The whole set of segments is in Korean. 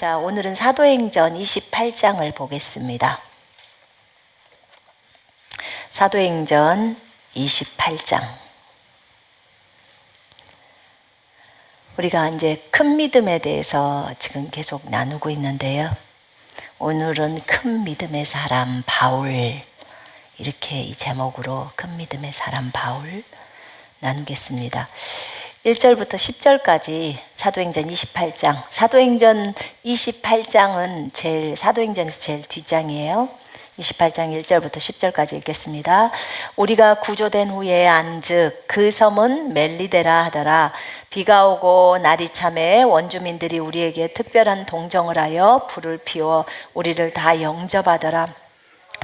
자, 오늘은 사도행전 28장을 보겠습니다. 사도행전 28장. 우리가 이제 큰 믿음에 대해서 지금 계속 나누고 있는데요. 오늘은 큰 믿음의 사람 바울, 이렇게 이 제목으로 큰 믿음의 사람 바울 나누겠습니다. 1절부터 10절까지 사도행전 28장. 사도행전 28장은 사도행전에서 제일 뒷장이에요. 28장 1절부터 10절까지 읽겠습니다. 우리가 구조된 후에 안즉 그 섬은 멜리데라 하더라. 비가 오고 날이 참에 원주민들이 우리에게 특별한 동정을 하여 불을 피워 우리를 다 영접하더라.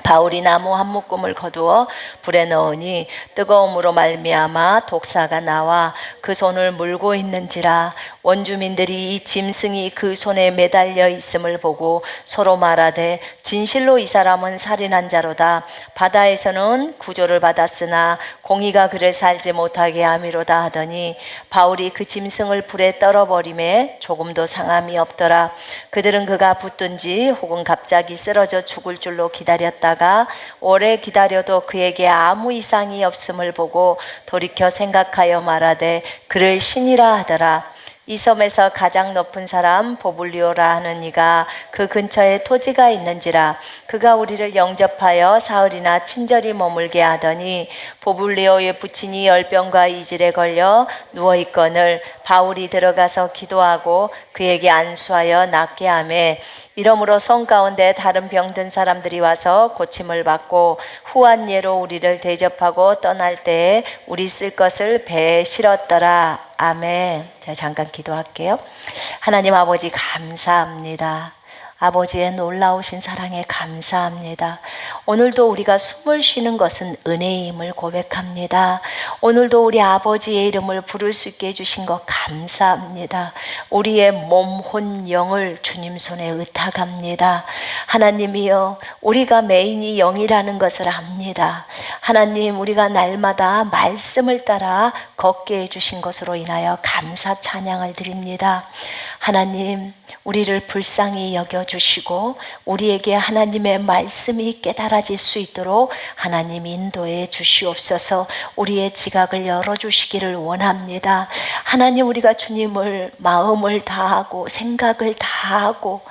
바울이 나무 한 묶음을 거두어 불에 넣으니 뜨거움으로 말미암아 독사가 나와 그 손을 물고 있는지라. 원주민들이 이 짐승이 그 손에 매달려 있음을 보고 서로 말하되 진실로 이 사람은 살인한 자로다. 바다에서는 구조를 받았으나 공의가 그를 살지 못하게 함이로다 하더니 바울이 그 짐승을 불에 떨어버림에 조금도 상함이 없더라. 그들은 그가 붙든지 혹은 갑자기 쓰러져 죽을 줄로 기다렸다가 오래 기다려도 그에게 아무 이상이 없음을 보고 돌이켜 생각하여 말하되 그를 신이라 하더라. 이 섬에서 가장 높은 사람 보블리오라 하는 이가 그 근처에 토지가 있는지라. 그가 우리를 영접하여 사흘이나 친절히 머물게 하더니 보블리오의 부친이 열병과 이질에 걸려 누워있거늘 바울이 들어가서 기도하고 그에게 안수하여 낫게 하며 이러므로 성 가운데 다른 병든 사람들이 와서 고침을 받고 후한 예로 우리를 대접하고 떠날 때에 우리 쓸 것을 배에 실었더라. 아멘. 제가 잠깐 기도할게요. 하나님 아버지 감사합니다. 아버지의 놀라우신 사랑에 감사합니다. 오늘도 우리가 숨을 쉬는 것은 은혜임을 고백합니다. 오늘도 우리 아버지의 이름을 부를 수 있게 해주신 것 감사합니다. 우리의 몸, 혼, 영을 주님 손에 의탁합니다. 하나님이여, 우리가 메인이 영이라는 것을 압니다. 하나님, 우리가 날마다 말씀을 따라 걷게 해주신 것으로 인하여 감사 찬양을 드립니다. 하나님, 우리를 불쌍히 여겨주시고 우리에게 하나님의 말씀이 깨달아질 수 있도록 하나님 인도해 주시옵소서. 우리의 지각을 열어주시기를 원합니다. 하나님, 우리가 주님을 마음을 다하고 생각을 다하고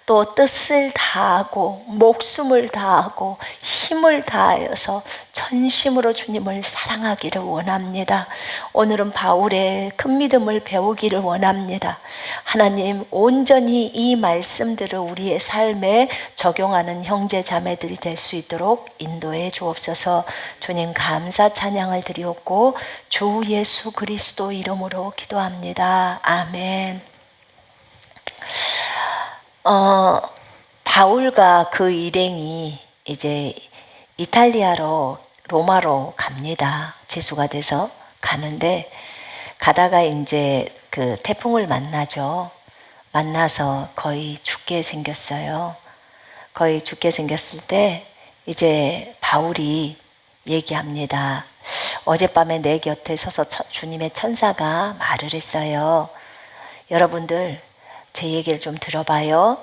또 뜻을 다하고 목숨을 다하고 힘을 다하여서 전심으로 주님을 사랑하기를 원합니다. 오늘은 바울의 큰 믿음을 배우기를 원합니다. 하나님, 온전히 이 말씀들을 우리의 삶에 적용하는 형제 자매들이 될 수 있도록 인도해 주옵소서. 주님 감사 찬양을 드리옵고 주 예수 그리스도 이름으로 기도합니다. 아멘. 바울과 그 일행이 이제 이탈리아로 로마로 갑니다. 재수가 돼서 가는데 가다가 이제 그 태풍을 만나죠. 만나서 거의 죽게 생겼어요. 거의 죽게 생겼을 때 이제 바울이 얘기합니다. 어젯밤에 내 곁에 서서 주님의 천사가 말을 했어요. 여러분들 제 얘기를 좀 들어봐요.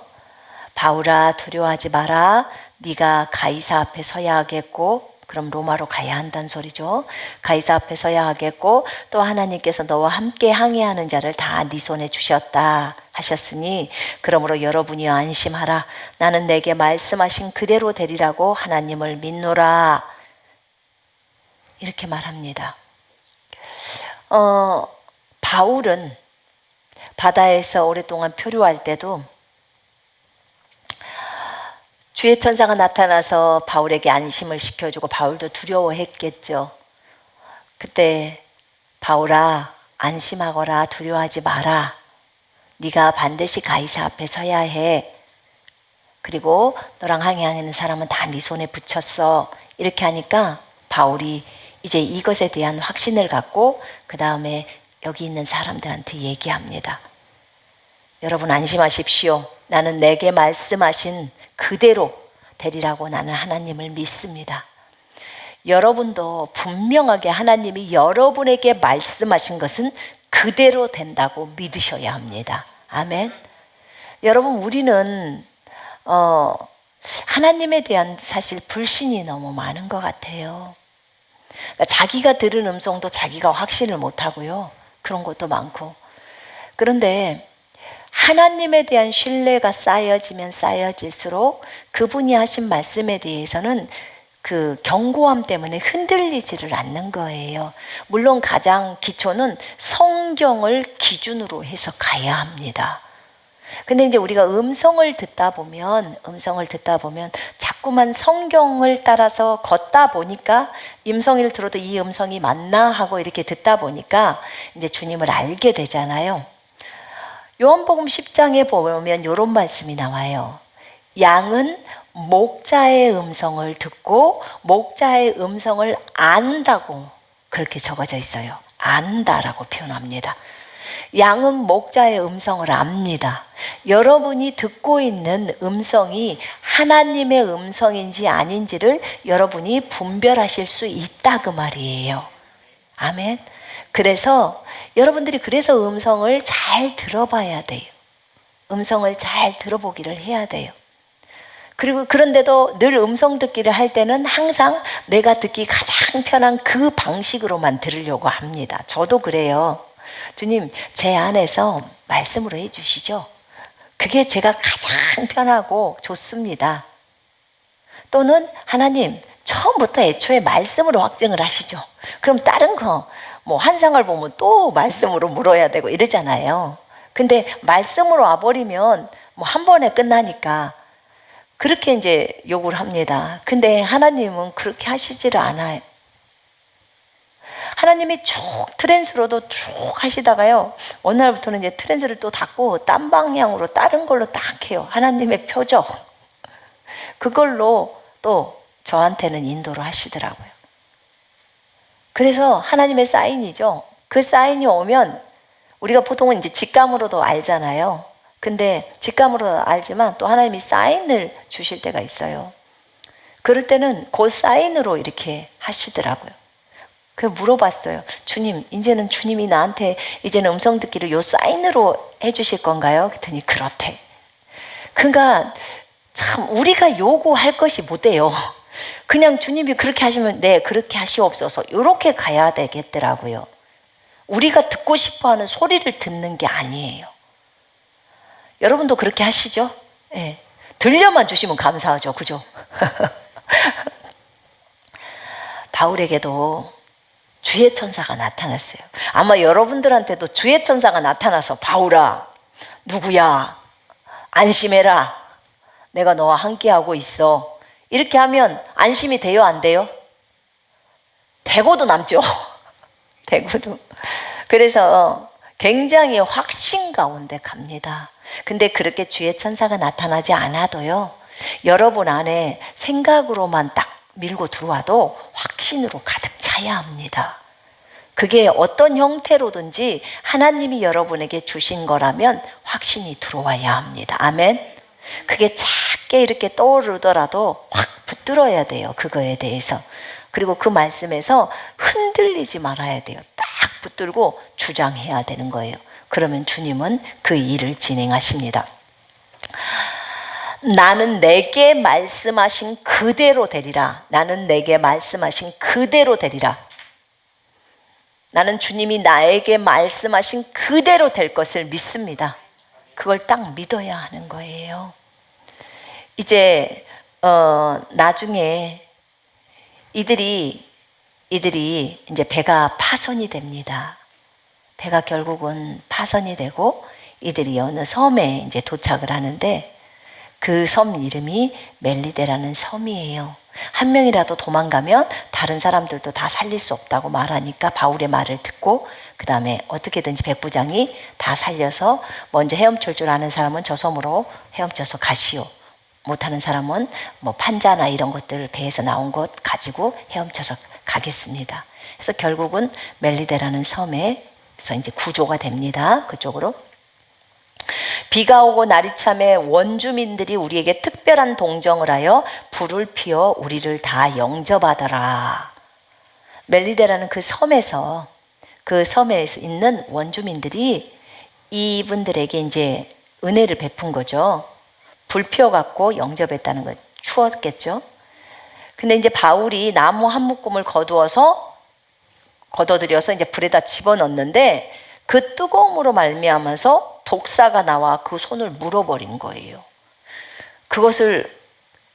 바울아, 두려워하지 마라. 네가 가이사 앞에 서야 하겠고, 그럼 로마로 가야 한다는 소리죠. 가이사 앞에 서야 하겠고 또 하나님께서 너와 함께 항해하는 자를 다 네 손에 주셨다 하셨으니 그러므로 여러분이 안심하라. 나는 내게 말씀하신 그대로 되리라고 하나님을 믿노라. 이렇게 말합니다. 바울은 바다에서 오랫동안 표류할 때도 주의 천사가 나타나서 바울에게 안심을 시켜주고 바울도 두려워했겠죠. 그때 바울아, 안심하거라. 두려워하지 마라. 네가 반드시 가이사 앞에 서야 해. 그리고 너랑 항해하는 사람은 다 네 손에 붙였어. 이렇게 하니까 바울이 이제 이것에 대한 확신을 갖고 그 다음에 여기 있는 사람들한테 얘기합니다. 여러분 안심하십시오. 나는 내게 말씀하신 그대로 되리라고 나는 하나님을 믿습니다. 여러분도 분명하게 하나님이 여러분에게 말씀하신 것은 그대로 된다고 믿으셔야 합니다. 아멘. 여러분, 우리는 하나님에 대한 사실 불신이 너무 많은 것 같아요. 그러니까 자기가 들은 음성도 자기가 확신을 못하고요. 그런 것도 많고. 그런데 하나님에 대한 신뢰가 쌓여지면 쌓여질수록 그분이 하신 말씀에 대해서는 그 견고함 때문에 흔들리지를 않는 거예요. 물론 가장 기초는 성경을 기준으로 해서 가야 합니다. 근데 이제 우리가 음성을 듣다 보면 자꾸만 성경을 따라서 걷다 보니까 음성을 들어도 이 음성이 맞나 하고 이렇게 듣다 보니까 이제 주님을 알게 되잖아요. 요한복음 10장에 보면 이런 말씀이 나와요. 양은 목자의 음성을 듣고 목자의 음성을 안다고 그렇게 적어져 있어요. 안다라고 표현합니다. 양은 목자의 음성을 압니다. 여러분이 듣고 있는 음성이 하나님의 음성인지 아닌지를 여러분이 분별하실 수 있다 그 말이에요. 아멘. 그래서 여러분들이 그래서 음성을 잘 들어봐야 돼요. 음성을 잘 들어보기를 해야 돼요. 그리고 그런데도 늘 음성 듣기를 할 때는 항상 내가 듣기 가장 편한 그 방식으로만 들으려고 합니다. 저도 그래요. 주님, 제 안에서 말씀으로 해주시죠. 그게 제가 가장 편하고 좋습니다. 또는 하나님, 처음부터 애초에 말씀으로 확증을 하시죠. 그럼 다른 거, 뭐 환상을 보면 또 말씀으로 물어야 되고 이러잖아요. 근데 말씀으로 와버리면 뭐 한 번에 끝나니까 그렇게 이제 요구를 합니다. 근데 하나님은 그렇게 하시지를 않아요. 하나님이 쭉 트랜스로도 쭉 하시다가요, 어느 날부터는 이제 트랜스를 또 닫고 딴 방향으로 다른 걸로 딱 해요. 하나님의 표적. 그걸로 또 저한테는 인도를 하시더라고요. 그래서 하나님의 사인이죠. 그 사인이 오면 우리가 보통은 이제 직감으로도 알잖아요. 근데 직감으로 알지만 또 하나님이 사인을 주실 때가 있어요. 그럴 때는 그 사인으로 이렇게 하시더라고요. 그래서 물어봤어요. 주님, 이제는 주님이 나한테 이제는 음성 듣기를 요 사인으로 해주실 건가요? 그랬더니 그렇대. 그러니까 참 우리가 요구할 것이 못 돼요. 그냥 주님이 그렇게 하시면 네, 그렇게 하시옵소서 이렇게 가야 되겠더라고요. 우리가 듣고 싶어하는 소리를 듣는 게 아니에요. 여러분도 그렇게 하시죠? 네. 들려만 주시면 감사하죠. 그죠? 바울에게도 주의 천사가 나타났어요. 아마 여러분들한테도 주의 천사가 나타나서 바울아, 누구야? 안심해라. 내가 너와 함께하고 있어. 이렇게 하면 안심이 돼요? 안 돼요? 되고도 남죠. 되고도. 그래서 굉장히 확신 가운데 갑니다. 근데 그렇게 주의 천사가 나타나지 않아도요, 여러분 안에 생각으로만 딱 밀고 들어와도 확신으로 가득 차야 합니다. 그게 어떤 형태로든지 하나님이 여러분에게 주신 거라면 확신이 들어와야 합니다. 아멘. 그게 작게 이렇게 떠오르더라도 확 붙들어야 돼요. 그거에 대해서. 그리고 그 말씀에서 흔들리지 말아야 돼요. 딱 붙들고 주장해야 되는 거예요. 그러면 주님은 그 일을 진행하십니다. 나는 내게 말씀하신 그대로 되리라. 나는 내게 말씀하신 그대로 되리라. 나는 주님이 나에게 말씀하신 그대로 될 것을 믿습니다. 그걸 딱 믿어야 하는 거예요. 이제 나중에 이들이 이제 배가 파손이 됩니다. 배가 결국은 파손이 되고 이들이 어느 섬에 이제 도착을 하는데 그 섬 이름이 멜리데라는 섬이에요. 한 명이라도 도망가면 다른 사람들도 다 살릴 수 없다고 말하니까 바울의 말을 듣고 그 다음에 어떻게든지 백부장이 다 살려서 먼저 헤엄칠 줄 아는 사람은 저 섬으로 헤엄쳐서 가시오. 못하는 사람은 뭐 판자나 이런 것들 배에서 나온 것 가지고 헤엄쳐서 가겠습니다. 그래서 결국은 멜리데라는 섬에서 이제 구조가 됩니다. 그쪽으로. 비가 오고 날이 참에 원주민들이 우리에게 특별한 동정을 하여 불을 피워 우리를 다 영접하더라. 멜리데라는 그 섬에 있는 원주민들이 이분들에게 이제 은혜를 베푼 거죠. 불 피워갖고 영접했다는 거 추웠겠죠. 근데 이제 바울이 나무 한 묶음을 걷어들여서 이제 불에다 집어넣는데 그 뜨거움으로 말미암아서 독사가 나와 그 손을 물어버린 거예요. 그것을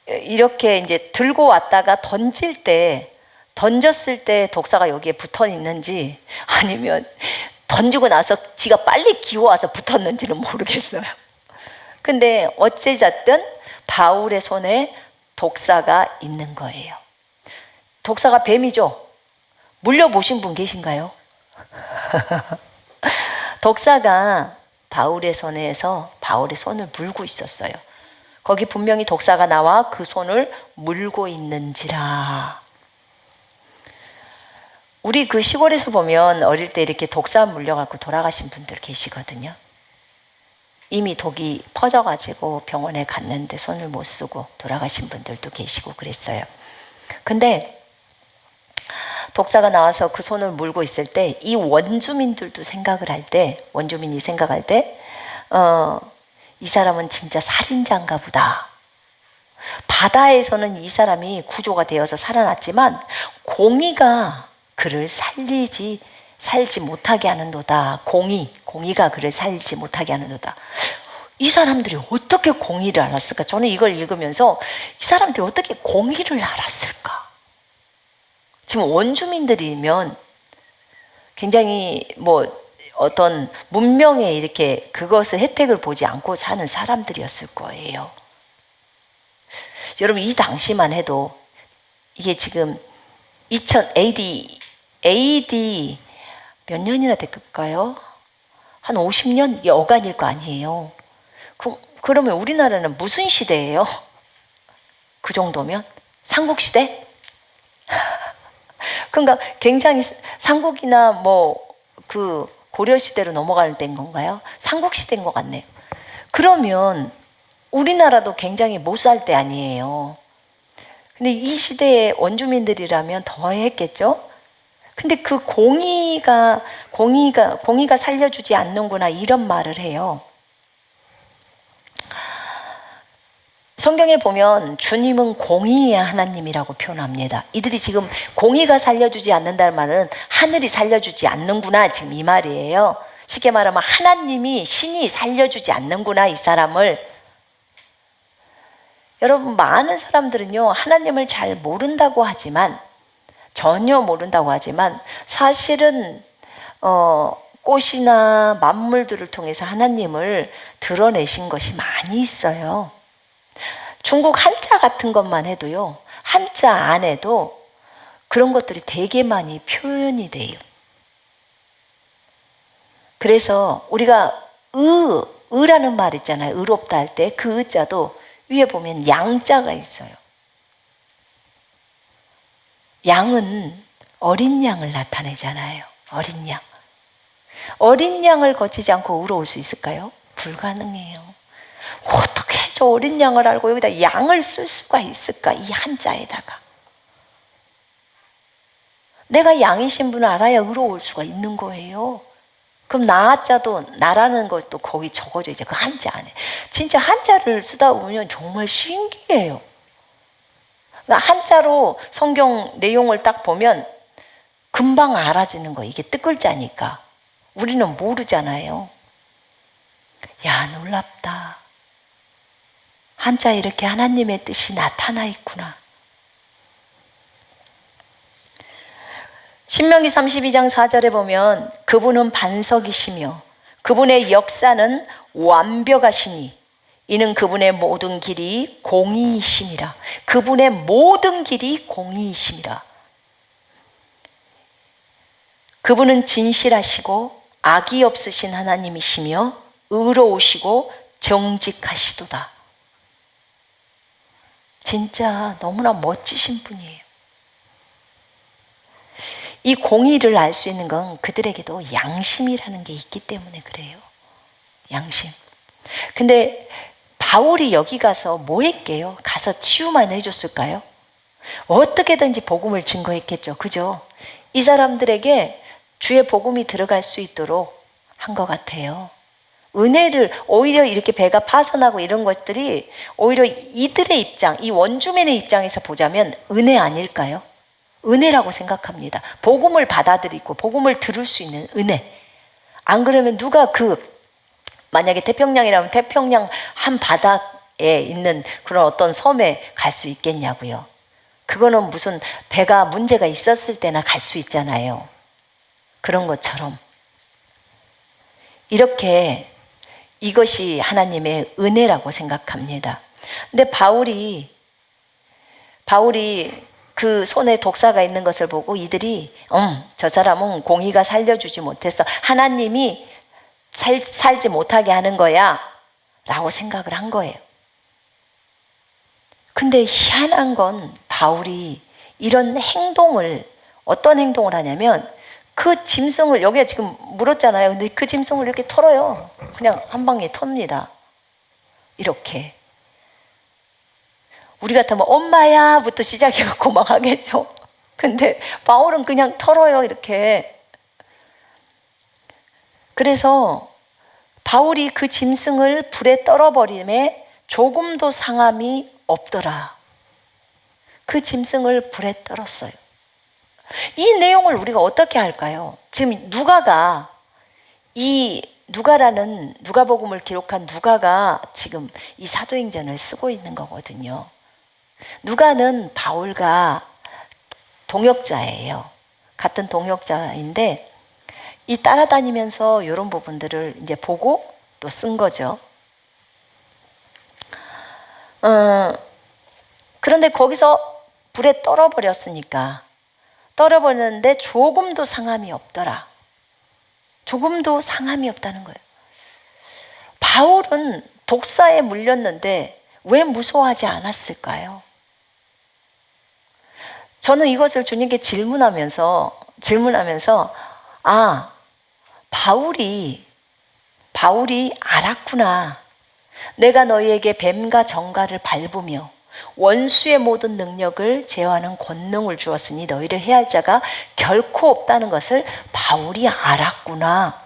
이렇게 이제 들고 왔다가 던졌을 때 독사가 여기에 붙어 있는지 아니면 던지고 나서 지가 빨리 기어와서 붙었는지는 모르겠어요. 근데 어찌됐든 바울의 손에 독사가 있는 거예요. 독사가 뱀이죠. 물려보신 분 계신가요? 독사가 바울의 손에서 바울의 손을 물고 있었어요. 거기 분명히 독사가 나와 그 손을 물고 있는지라. 우리 그 시골에서 보면 어릴 때 이렇게 독사 물려갖고 돌아가신 분들 계시거든요. 이미 독이 퍼져가지고 병원에 갔는데 손을 못 쓰고 돌아가신 분들도 계시고 그랬어요. 근데 독사가 나와서 그 손을 물고 있을 때 이 원주민들이 생각할 때 이 사람은 진짜 살인자인가 보다. 바다에서는 이 사람이 구조가 되어서 살아났지만 공의가 그를 살지 못하게 하는도다. 공의가 그를 살지 못하게 하는도다. 이 사람들이 어떻게 공의를 알았을까? 저는 이걸 읽으면서 이 사람들이 어떻게 공의를 알았을까? 지금 원주민들이면 굉장히 어떤 문명에 이렇게 그것을 혜택을 보지 않고 사는 사람들이었을 거예요. 여러분 이 당시만 해도 이게 지금 2000 AD 몇 년이나 될까요? 한 50년 여간일 거 아니에요. 그러면 우리나라는 무슨 시대예요? 그 정도면? 삼국시대? 그러니까 굉장히 삼국이나 그 고려시대로 넘어갈 때인 건가요? 삼국시대인 것 같네요. 그러면 우리나라도 굉장히 못 살 때 아니에요. 근데 이 시대의 원주민들이라면 더 했겠죠? 근데 그 공의가 살려주지 않는구나 이런 말을 해요. 성경에 보면 주님은 공의의 하나님이라고 표현합니다. 이들이 지금 공의가 살려주지 않는다는 말은 하늘이 살려주지 않는구나 지금 이 말이에요. 쉽게 말하면 신이 살려주지 않는구나 이 사람을. 여러분 많은 사람들은요 하나님을 잘 모른다고 하지만 전혀 모른다고 하지만 사실은 꽃이나 만물들을 통해서 하나님을 드러내신 것이 많이 있어요. 중국 한자 같은 것만 해도요 한자 안에도 그런 것들이 되게 많이 표현이 돼요. 그래서 우리가 의라는 말 있잖아요. 의롭다 할 때 그 의자도 위에 보면 양자가 있어요. 양은 어린 양을 나타내잖아요. 어린 양을 거치지 않고 의로울 수 있을까요? 불가능해요. 어떻게 저 어린 양을 알고 여기다 양을 쓸 수가 있을까? 이 한자에다가. 내가 양이신 분을 알아야 의로울 수가 있는 거예요. 그럼 나라는 것도 거기 적어져 있죠. 그 한자 안에. 진짜 한자를 쓰다 보면 정말 신기해요. 그러니까 한자로 성경 내용을 딱 보면 금방 알아지는 거예요. 이게 뜻글자니까. 우리는 모르잖아요. 야, 놀랍다. 한자에 이렇게 하나님의 뜻이 나타나 있구나. 신명기 32장 4절에 보면 그분은 반석이시며 그분의 역사는 완벽하시니 이는 그분의 모든 길이 공의이심이라. 그분의 모든 길이 공의이심이라. 그분은 진실하시고 악이 없으신 하나님이시며 의로우시고 정직하시도다. 진짜 너무나 멋지신 분이에요. 이 공의를 알 수 있는 건 그들에게도 양심이라는 게 있기 때문에 그래요. 양심. 근데 바울이 여기 가서 뭐 했게요? 가서 치유만 해줬을까요? 어떻게든지 복음을 증거했겠죠. 그죠? 이 사람들에게 주의 복음이 들어갈 수 있도록 한 것 같아요. 은혜를 오히려 이렇게 배가 파산하고 이런 것들이 오히려 이들의 입장, 이 원주민의 입장에서 보자면 은혜 아닐까요? 은혜라고 생각합니다. 복음을 받아들이고 복음을 들을 수 있는 은혜. 안 그러면 누가 만약에 태평양이라면 태평양 한 바닥에 있는 그런 어떤 섬에 갈 수 있겠냐고요. 그거는 무슨 배가 문제가 있었을 때나 갈 수 있잖아요. 그런 것처럼 이렇게 이것이 하나님의 은혜라고 생각합니다. 근데 바울이 그 손에 독사가 있는 것을 보고 이들이 저 사람은 공의가 살려주지 못했어. 하나님이 살지 못하게 하는 거야 라고 생각을 한 거예요. 근데 희한한 건 바울이 이런 행동을 어떤 행동을 하냐면 그 짐승을 여기에 지금 물었잖아요. 근데 그 짐승을 이렇게 털어요. 그냥 한 방에 텁니다. 이렇게 우리 같으면 엄마야 부터 시작해갖고 막 하겠죠. 근데 바울은 그냥 털어요. 이렇게. 그래서 바울이 그 짐승을 불에 떨어버림에 조금도 상함이 없더라. 그 짐승을 불에 떨었어요. 이 내용을 우리가 어떻게 할까요? 지금 누가복음을 기록한 누가가 지금 이 사도행전을 쓰고 있는 거거든요. 누가는 바울과 동역자예요. 같은 동역자인데 이 따라다니면서 이런 부분들을 이제 보고 또 쓴 거죠. 그런데 거기서 불에 떨어버렸는데 조금도 상함이 없더라. 조금도 상함이 없다는 거예요. 바울은 독사에 물렸는데 왜 무서워하지 않았을까요? 저는 이것을 주님께 질문하면서 바울이 알았구나. 내가 너희에게 뱀과 정갈을 밟으며 원수의 모든 능력을 제어하는 권능을 주었으니 너희를 해할 자가 결코 없다는 것을 바울이 알았구나.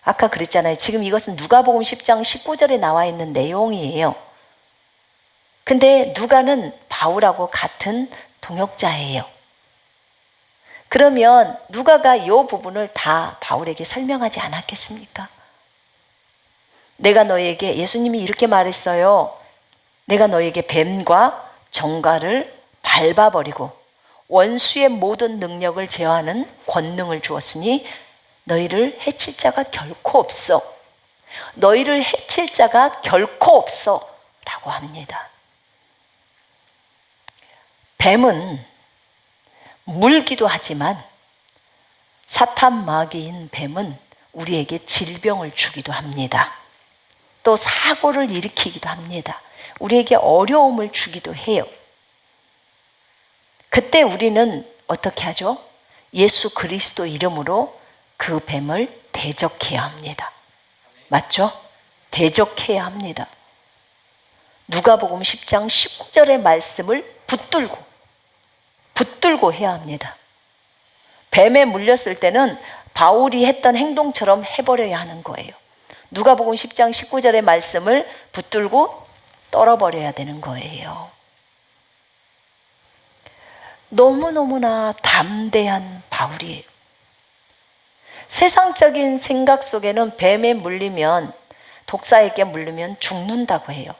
아까 그랬잖아요. 지금 이것은 누가복음 10장 19절에 나와 있는 내용이에요. 근데 누가는 바울하고 같은 동역자예요. 그러면 누가가 이 부분을 다 바울에게 설명하지 않았겠습니까? 내가 너에게, 예수님이 이렇게 말했어요. 내가 너에게 뱀과 정갈을 밟아버리고 원수의 모든 능력을 제어하는 권능을 주었으니 너희를 해칠 자가 결코 없어. 너희를 해칠 자가 결코 없어 라고 합니다. 뱀은 물기도 하지만 사탄 마귀인 뱀은 우리에게 질병을 주기도 합니다. 또 사고를 일으키기도 합니다. 우리에게 어려움을 주기도 해요. 그때 우리는 어떻게 하죠? 예수 그리스도 이름으로 그 뱀을 대적해야 합니다. 맞죠? 대적해야 합니다. 누가복음 10장 19절의 말씀을 붙들고 해야 합니다. 뱀에 물렸을 때는 바울이 했던 행동처럼 해버려야 하는 거예요. 누가복음 10장 19절의 말씀을 붙들고 떨어버려야 되는 거예요. 너무너무나 담대한 바울이에요. 세상적인 생각 속에는 뱀에 물리면, 독사에게 물리면 죽는다고 해요.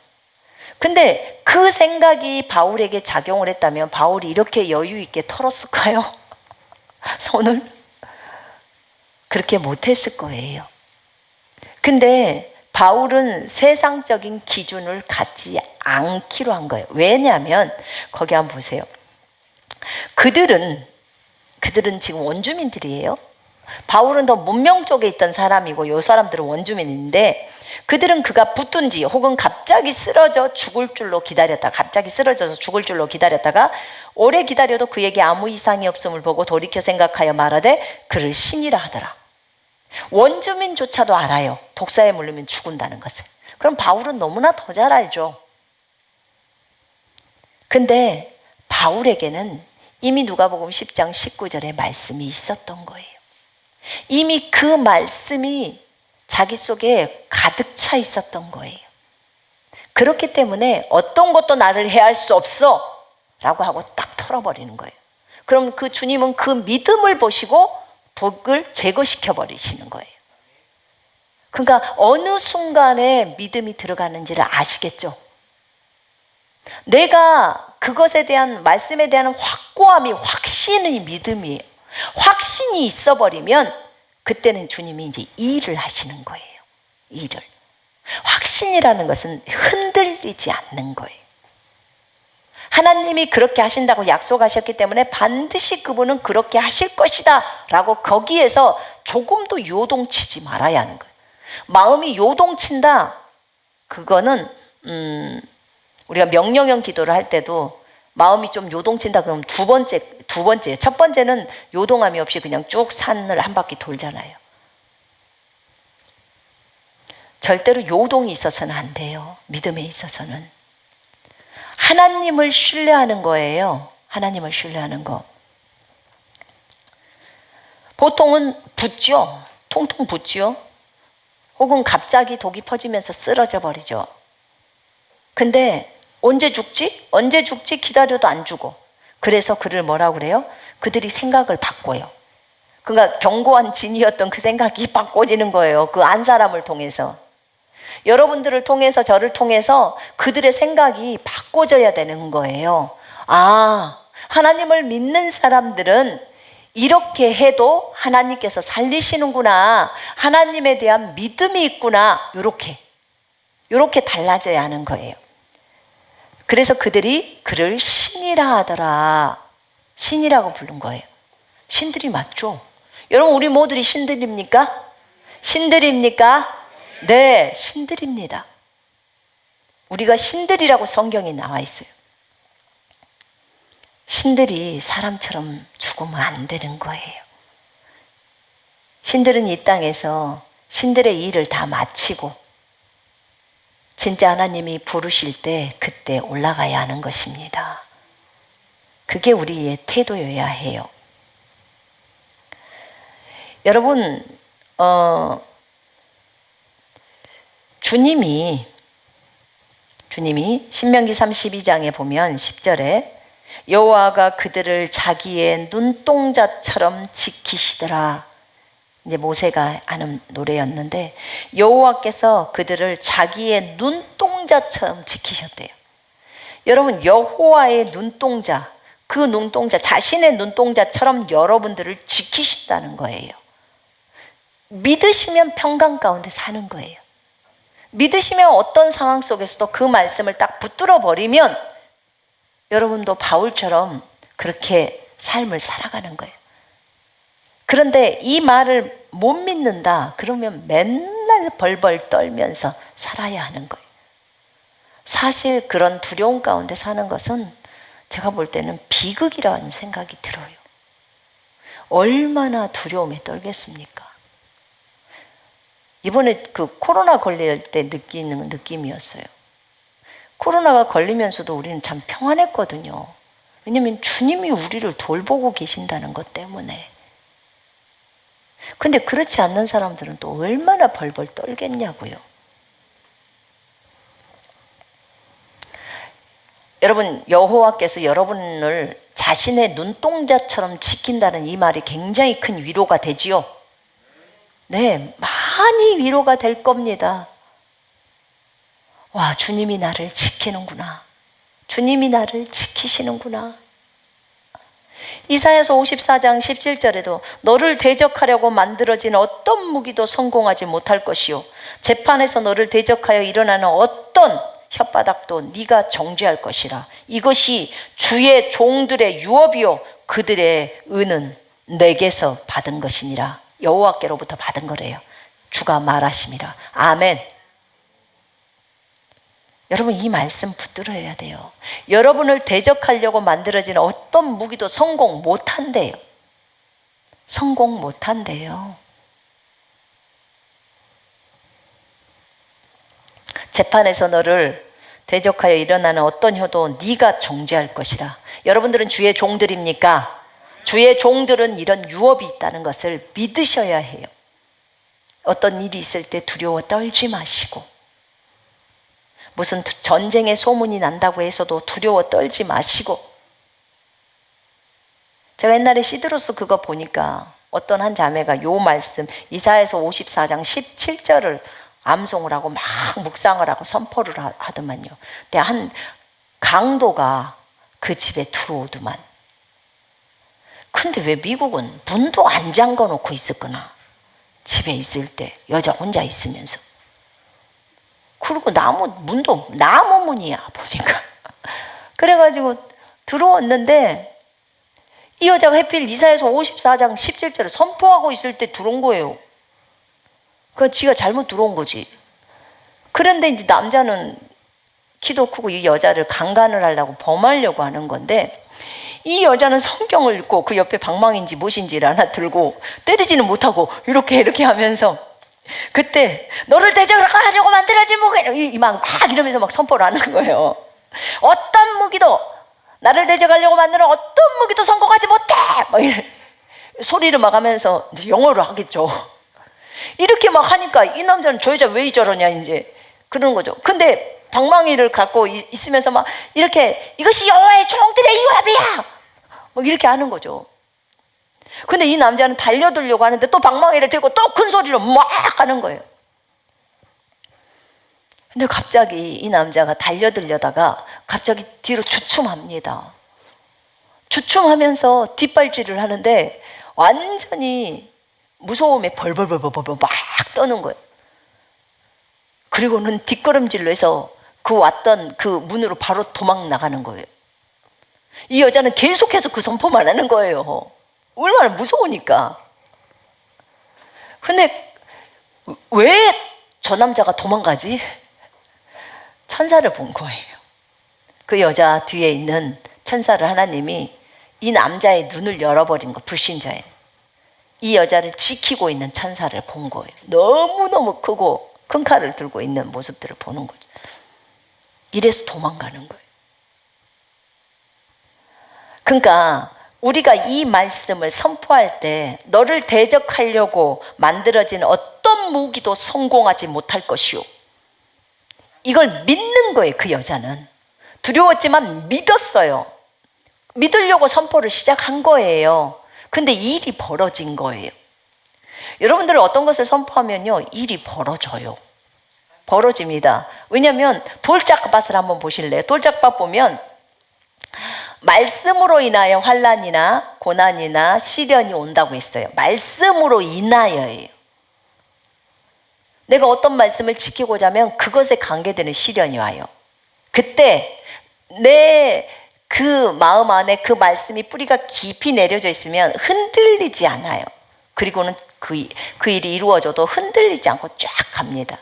근데 그 생각이 바울에게 작용을 했다면 바울이 이렇게 여유 있게 털었을까요? 손을? 그렇게 못했을 거예요. 근데 바울은 세상적인 기준을 갖지 않기로 한 거예요. 왜냐하면 거기 한번 보세요. 그들은 지금 원주민들이에요. 바울은 더 문명 쪽에 있던 사람이고 이 사람들은 원주민인데 그들은 그가 붙든지 혹은 갑자기 쓰러져서 죽을 줄로 기다렸다가 오래 기다려도 그에게 아무 이상이 없음을 보고 돌이켜 생각하여 말하되 그를 신이라 하더라. 원주민조차도 알아요. 독사에 물리면 죽는다는 것을. 그럼 바울은 너무나 더 잘 알죠. 근데 바울에게는 이미 누가복음 10장 19절의 말씀이 있었던 거예요. 이미 그 말씀이 자기 속에 가득 차 있었던 거예요. 그렇기 때문에 어떤 것도 나를 해할 수 없어 라고 하고 딱 털어버리는 거예요. 그럼 그 주님은 그 믿음을 보시고 독을 제거시켜 버리시는 거예요. 그러니까 어느 순간에 믿음이 들어가는지를 아시겠죠? 내가 그것에 대한 말씀에 대한 확고함이 확신의 믿음이에요. 확신이 있어버리면 그때는 주님이 이제 일을 하시는 거예요. 일을. 확신이라는 것은 흔들리지 않는 거예요. 하나님이 그렇게 하신다고 약속하셨기 때문에 반드시 그분은 그렇게 하실 것이다 라고 거기에서 조금도 요동치지 말아야 하는 거예요. 마음이 요동친다, 그거는 우리가 명령형 기도를 할 때도 마음이 좀 요동친다 그러면 두 번째, 첫 번째는 요동함이 없이 그냥 쭉 산을 한 바퀴 돌잖아요. 절대로 요동이 있어서는 안 돼요. 믿음에 있어서는 하나님을 신뢰하는 거예요. 하나님을 신뢰하는 거. 보통은 붓죠. 통통 붓죠. 혹은 갑자기 독이 퍼지면서 쓰러져 버리죠. 근데 언제 죽지? 언제 죽지? 기다려도 안 죽어. 그래서 그를 뭐라고 그래요? 그들이 생각을 바꿔요. 그러니까 견고한 진이었던 그 생각이 바꿔지는 거예요. 그 안 사람을 통해서. 여러분들을 통해서, 저를 통해서 그들의 생각이 바꿔져야 되는 거예요. 아, 하나님을 믿는 사람들은 이렇게 해도 하나님께서 살리시는구나, 하나님에 대한 믿음이 있구나, 요렇게 달라져야 하는 거예요. 그래서 그들이 그를 신이라 하더라. 신이라고 부른 거예요. 신들이 맞죠? 여러분, 우리 모두리 신들입니까? 신들입니까? 네, 신들입니다. 우리가 신들이라고 성경에 나와 있어요. 신들이 사람처럼 죽으면 안 되는 거예요. 신들은 이 땅에서 신들의 일을 다 마치고 진짜 하나님이 부르실 때 그때 올라가야 하는 것입니다. 그게 우리의 태도여야 해요. 여러분, 주님이 신명기 32장에 보면 10절에 여호와가 그들을 자기의 눈동자처럼 지키시더라. 이제 모세가 하는 노래였는데 여호와께서 그들을 자기의 눈동자처럼 지키셨대요. 여러분, 여호와의 눈동자, 그 눈동자, 자신의 눈동자처럼 여러분들을 지키신다는 거예요. 믿으시면 평강 가운데 사는 거예요. 믿으시면 어떤 상황 속에서도 그 말씀을 딱 붙들어 버리면 여러분도 바울처럼 그렇게 삶을 살아가는 거예요. 그런데 이 말을 못 믿는다 그러면 맨날 벌벌 떨면서 살아야 하는 거예요. 사실 그런 두려움 가운데 사는 것은 제가 볼 때는 비극이라는 생각이 들어요. 얼마나 두려움에 떨겠습니까? 이번에 그 코로나 걸릴 때 느끼는 느낌이었어요. 코로나가 걸리면서도 우리는 참 평안했거든요. 왜냐하면 주님이 우리를 돌보고 계신다는 것 때문에. 근데 그렇지 않는 사람들은 또 얼마나 벌벌 떨겠냐고요. 여러분, 여호와께서 여러분을 자신의 눈동자처럼 지킨다는 이 말이 굉장히 큰 위로가 되지요. 네, 많이 위로가 될 겁니다. 와, 주님이 나를 지키는구나. 주님이 나를 지키시는구나. 이사야서 54장 17절에도 너를 대적하려고 만들어진 어떤 무기도 성공하지 못할 것이요 재판에서 너를 대적하여 일어나는 어떤 혓바닥도 네가 정죄할 것이라. 이것이 주의 종들의 유업이요 그들의 은은 내게서 받은 것이니라. 여호와께로부터 받은 거래요. 주가 말하심이라. 아멘. 여러분, 이 말씀 붙들어야 돼요. 여러분을 대적하려고 만들어진 어떤 무기도 성공 못한대요. 성공 못한대요. 재판에서 너를 대적하여 일어나는 어떤 혀도 네가 정죄할 것이라. 여러분들은 주의 종들입니까? 주의 종들은 이런 유업이 있다는 것을 믿으셔야 해요. 어떤 일이 있을 때 두려워 떨지 마시고, 무슨 전쟁의 소문이 난다고 해서도 두려워 떨지 마시고. 제가 옛날에 시드로스 그거 보니까 어떤 한 자매가 요 말씀 이사야서 54장 17절을 암송을 하고 막 묵상을 하고 선포를 하더만요. 근데 한 강도가 그 집에 들어오더만. 근데 왜 미국은 문도 안 잠궈 놓고 있었구나, 집에 있을 때 여자 혼자 있으면서. 그리고 문도 나무 문이야 보니까. 그래가지고 들어왔는데 이 여자가 하필 이사야서 54장 17절을 선포하고 있을 때 들어온 거예요. 그러니까 지가 잘못 들어온 거지. 그런데 이제 남자는 키도 크고 이 여자를 강간을 하려고 범하려고 하는 건데, 이 여자는 성경을 읽고 그 옆에 방망이인지 무엇인지를 하나 들고 때리지는 못하고 이렇게 하면서, 그때 너를 대적하려고 만들어진 무기 막 이러면서 막 선포를 하는 거예요. 어떤 무기도, 나를 대적하려고 만드는 어떤 무기도 성공하지 못해, 막 소리를 막 하면서, 영어로 하겠죠. 이렇게 막 하니까 이 남자는 저 여자 왜 저러냐 이제 그러는 거죠. 근데 방망이를 갖고 있으면서 막 이렇게, 이것이 여호와의 종들의 유압이야 막 이렇게 하는 거죠. 근데 이 남자는 달려들려고 하는데 또 방망이를 들고 또 큰 소리로 막 하는 거예요. 근데 갑자기 이 남자가 달려들려다가 갑자기 뒤로 주춤합니다. 주춤하면서 뒷발질을 하는데 완전히 무서움에 벌벌벌벌벌 막 떠는 거예요. 그리고는 뒷걸음질로 해서 그 왔던 그 문으로 바로 도망 나가는 거예요. 이 여자는 계속해서 그 선포만 하는 거예요. 얼마나 무서우니까. 근데 왜 저 남자가 도망가지? 천사를 본 거예요. 그 여자 뒤에 있는 천사를 하나님이 이 남자의 눈을 열어버린 거, 불신자에. 이 여자를 지키고 있는 천사를 본 거예요. 너무너무 크고 큰 칼을 들고 있는 모습들을 보는 거죠. 이래서 도망가는 거예요. 그러니까 우리가 이 말씀을 선포할 때 너를 대적하려고 만들어진 어떤 무기도 성공하지 못할 것이요, 이걸 믿는 거예요. 그 여자는 두려웠지만 믿었어요. 믿으려고 선포를 시작한 거예요. 근데 일이 벌어진 거예요. 여러분들 어떤 것을 선포하면요, 일이 벌어져요. 벌어집니다. 왜냐하면 돌짝밭을 한번 보실래요? 돌짝밭 보면 말씀으로 인하여 환난이나 고난이나 시련이 온다고 했어요. 말씀으로 인하여예요. 내가 어떤 말씀을 지키고자 하면 그것에 관계되는 시련이 와요. 그때 내 그 마음 안에 그 말씀이 뿌리가 깊이 내려져 있으면 흔들리지 않아요. 그리고는 그 일이 이루어져도 흔들리지 않고 쫙 갑니다.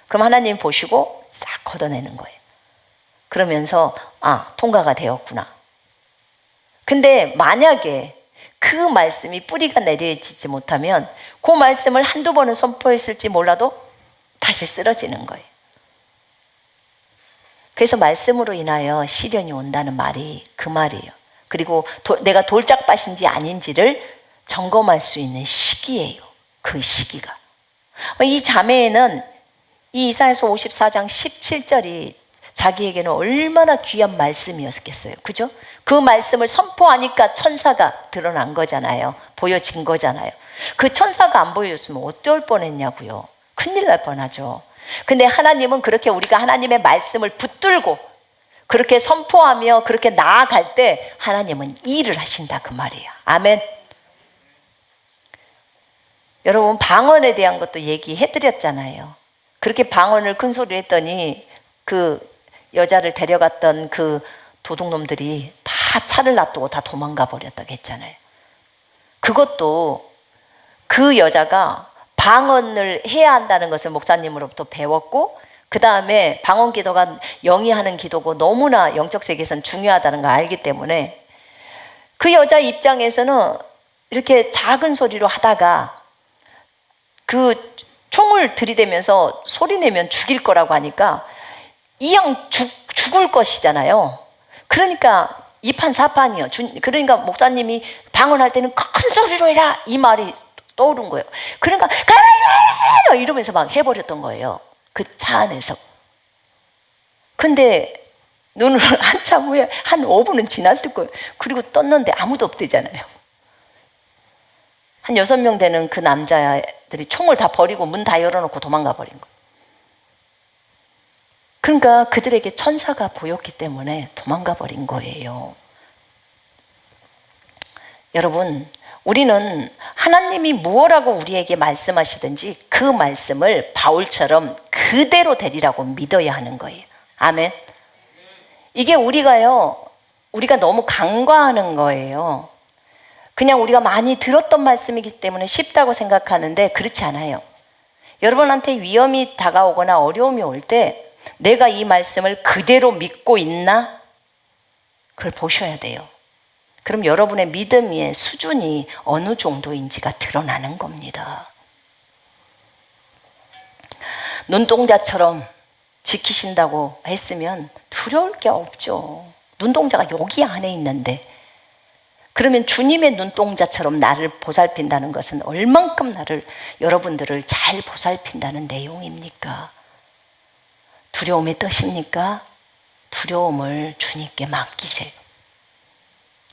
그럼 하나님 보시고 싹 걷어내는 거예요. 그러면서 통과가 되었구나. 근데 만약에 그 말씀이 뿌리가 내려지지 못하면 그 말씀을 한두 번은 선포했을지 몰라도 다시 쓰러지는 거예요. 그래서 말씀으로 인하여 시련이 온다는 말이 그 말이에요. 그리고 내가 돌짝밭인지 아닌지를 점검할 수 있는 시기예요. 그 시기가. 이 자매에는 이 이사야서 54장 17절이 자기에게는 얼마나 귀한 말씀이었겠어요. 그죠? 그 말씀을 선포하니까 천사가 드러난 거잖아요. 보여진 거잖아요. 그 천사가 안 보여줬으면 어떨 뻔했냐고요. 큰일 날 뻔하죠. 근데 하나님은 그렇게 우리가 하나님의 말씀을 붙들고 그렇게 선포하며 그렇게 나아갈 때 하나님은 일을 하신다, 그 말이에요. 아멘. 여러분, 방언에 대한 것도 얘기해드렸잖아요. 그렇게 방언을 큰 소리로 했더니 그 여자를 데려갔던 그 도둑놈들이 다 차를 놔두고 다 도망가 버렸다고 했잖아요. 그것도 그 여자가 방언을 해야 한다는 것을 목사님으로부터 배웠고, 그 다음에 방언 기도가 영이 하는 기도고 너무나 영적 세계에서는 중요하다는 걸 알기 때문에 그 여자 입장에서는 이렇게 작은 소리로 하다가 그 총을 들이대면서 소리내면 죽일 거라고 하니까 이왕 죽을 것이잖아요. 그러니까 이판사판이요. 그러니까 목사님이 방언할 때는 큰 소리로 해라, 이 말이 떠오른 거예요. 그러니까 가라 이러면서 막 해버렸던 거예요. 그 차 안에서. 근데 눈을 한참 후에 한 5분은 지났을 거예요. 그리고 떴는데 아무도 없대잖아요. 한 6명 되는 그 남자들이 총을 다 버리고 문 다 열어놓고 도망가 버린 거예요. 그러니까 그들에게 천사가 보였기 때문에 도망가 버린 거예요. 여러분, 우리는 하나님이 무엇라고 우리에게 말씀하시든지 그 말씀을 바울처럼 그대로 되리라고 믿어야 하는 거예요. 아멘. 이게 우리가 너무 간과하는 거예요. 그냥 우리가 많이 들었던 말씀이기 때문에 쉽다고 생각하는데 그렇지 않아요. 여러분한테 위험이 다가오거나 어려움이 올 때 내가 이 말씀을 그대로 믿고 있나? 그걸 보셔야 돼요. 그럼 여러분의 믿음의 수준이 어느 정도인지가 드러나는 겁니다. 눈동자처럼 지키신다고 했으면 두려울 게 없죠. 눈동자가 여기 안에 있는데, 그러면 주님의 눈동자처럼 나를 보살핀다는 것은 얼만큼 여러분들을 잘 보살핀다는 내용입니까? 두려움에 떠십니까? 두려움을 주님께 맡기세요.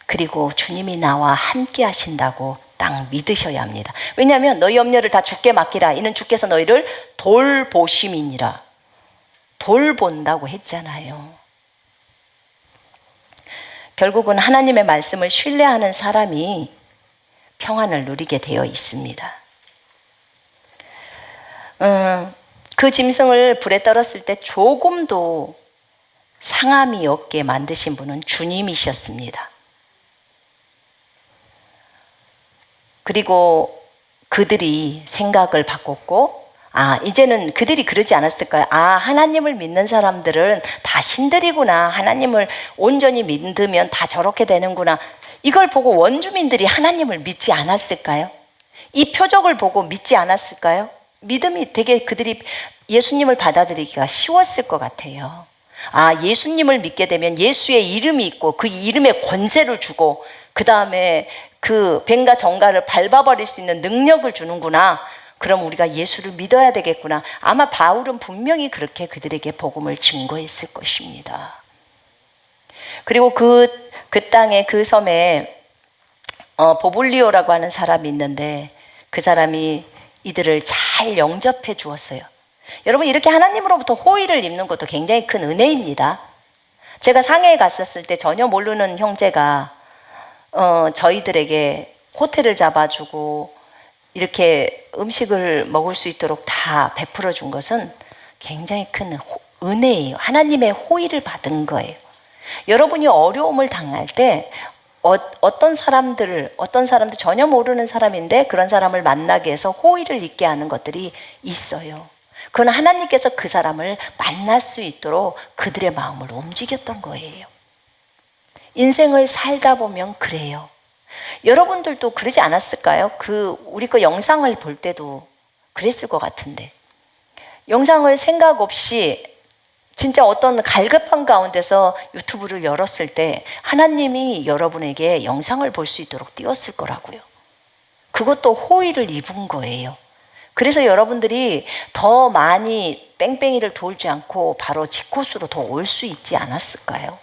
그리고 주님이 나와 함께 하신다고 딱 믿으셔야 합니다. 왜냐하면 너희 염려를 다 주께 맡기라. 이는 주께서 너희를 돌보심이니라. 돌본다고 했잖아요. 결국은 하나님의 말씀을 신뢰하는 사람이 평안을 누리게 되어 있습니다. 그 짐승을 불에 떨었을 때 조금도 상함이 없게 만드신 분은 주님이셨습니다. 그리고 그들이 생각을 바꿨고, 이제는 그들이 그러지 않았을까요? 하나님을 믿는 사람들은 다 신들이구나. 하나님을 온전히 믿으면 다 저렇게 되는구나. 이걸 보고 원주민들이 하나님을 믿지 않았을까요? 이 표적을 보고 믿지 않았을까요? 믿음이 되게 그들이 예수님을 받아들이기가 쉬웠을 것 같아요. 예수님을 믿게 되면 예수의 이름이 있고 그 이름에 권세를 주고 그 다음에 그 뱀과 정갈을 밟아버릴 수 있는 능력을 주는구나. 그럼 우리가 예수를 믿어야 되겠구나. 아마 바울은 분명히 그렇게 그들에게 복음을 증거했을 것입니다. 그리고 그 땅에 그 섬에 보블리오라고 하는 사람이 있는데 그 사람이 이들을 잘 영접해 주었어요. 여러분, 이렇게 하나님으로부터 호의를 입는 것도 굉장히 큰 은혜입니다. 제가 상해에 갔었을 때 전혀 모르는 형제가 저희들에게 호텔을 잡아주고 이렇게 음식을 먹을 수 있도록 다 베풀어 준 것은 굉장히 큰 은혜예요. 하나님의 호의를 받은 거예요. 여러분이 어려움을 당할 때 어떤 사람들 전혀 모르는 사람인데 그런 사람을 만나게 해서 호의를 잊게 하는 것들이 있어요. 그건 하나님께서 그 사람을 만날 수 있도록 그들의 마음을 움직였던 거예요. 인생을 살다 보면 그래요. 여러분들도 그러지 않았을까요? 우리 그 영상을 볼 때도 그랬을 것 같은데, 영상을 생각 없이 진짜 어떤 갈급한 가운데서 유튜브를 열었을 때 하나님이 여러분에게 영상을 볼 수 있도록 띄웠을 거라고요. 그것도 호의를 입은 거예요. 그래서 여러분들이 더 많이 뺑뺑이를 돌지 않고 바로 직코스로 더 올 수 있지 않았을까요?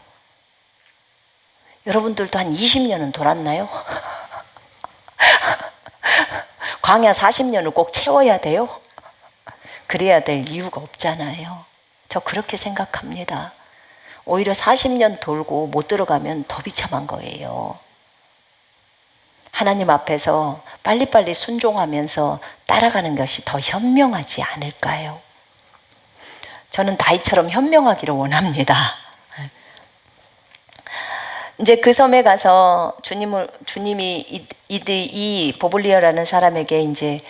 여러분들도 한 20년은 돌았나요? 광야 40년을 꼭 채워야 돼요? 그래야 될 이유가 없잖아요. 저 그렇게 생각합니다. 오히려 40년 돌고 못 들어가면 더 비참한 거예요. 하나님 앞에서 빨리빨리 순종하면서 따라가는 것이 더 현명하지 않을까요? 저는 다윗처럼 현명하기를 원합니다. 이제 그 섬에 가서 주님이 이 보블리어라는 사람에게 이제